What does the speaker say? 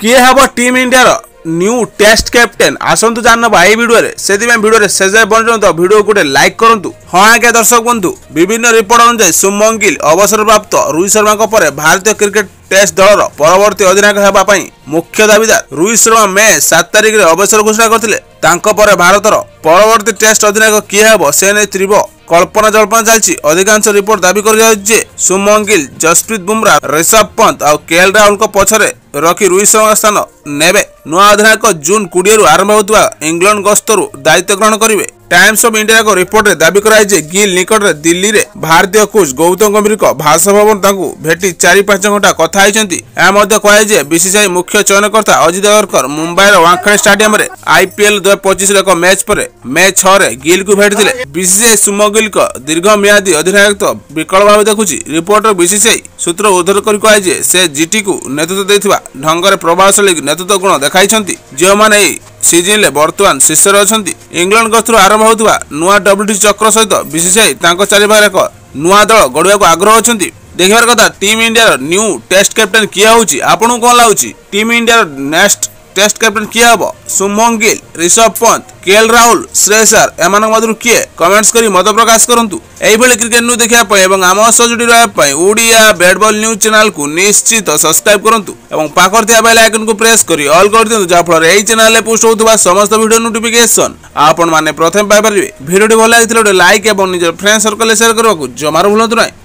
किए हम team India new test captain आसतु जानवा ये भिडियो से भिडियो शेष बन भिडियो गोटे लाइक करूँ। हाँ आज्ञा दर्शक बंधु विभिन्न रिपोर्ट अनुसार शुभमन गिल अवसर प्राप्त रोहित शर्मा पर भारतीय क्रिकेट टेस्ट दल परवर्ती अधिनायक होगापी मुख्य दाबीदार रोहित शर्मा मे 7 तारिख में अवसर घोषणा करते भारतर परवर्ती टेस्ट अधिनायक किए हम से नहीं तीव्र कल्पना जल्पना चलती। अधिकांश रिपोर्ट दाबी कर शुभमन गिल जसप्रीत बुमराह ऋषभ पंत और केएल राहुल पछरे रखी रोहित शर्मा स्थान नेबे। नुआ अधिनायक जून 20 आरंभ होता इंग्लैंड गस्तरु दायित्व ग्रहण करेंगे। टाइम्स ऑफ इंडिया को रिपोर्ट में दाबी कराई गिल निकट में दिल्ली रे भारतीय कोच गौतम गंभीर भाषाभवन भेटी 4-5 घंटा कथा होती। बीसीसीआई मुख्य चयनकर्ता अजित अगरकर मुंबई वानखेड़े स्टेडियम रे आईपीएल 2025 एक मैच पर मे 6 रे गिल को भेटी। बीसीसीआई शुभमन गिल को दीर्घ मियादी अधिनायकत्व विकल भाव देखुची। रिपोर्टर बीसीसीआई सूत्र उद्धर कर कहे से जीटी को नेतृत्व देथिबा ढंगर प्रभावशाली नेतृत्व गुण देखाई जो माने सीजन ले वर्तमान शीर्ष अच्छा। इंग्लैंड गस्तरु आरंभ होता नुआ डब्ल्यूटी चक्र सहित बीसीसीआई चारिपार एक नुआ दल गढ़िया को आग्रह अच्छा। देखिबार कथा team India new test captain किए होची आपन कौन लगुच team India next test captain किए हम शुभमन गिल ऋषभ पंत केएल राहुल श्रेयस अय्यर एमान मधुर किए कमेंट्स करी मत प्रकाश करंतु। एइभली क्रिकेट न्यूज देखिया पय एवं आम सह जोड़ी रहबा पय Odia bat ball news channel को निश्चित सब्सक्राइब करंतु एवं पाखर थिया बेल आइकन को प्रेस करी ऑल कर दियंतु जा फल एई चैनल ले पोस्ट होतबा समस्त वीडियो नोटिफिकेशन आपन माने प्रथम पाइ परिबे। वीडियो भल लागिथिले लाइक एवं निज फ्रेंड सर्कल शेयर करबाकू जमार भूलंतु नै।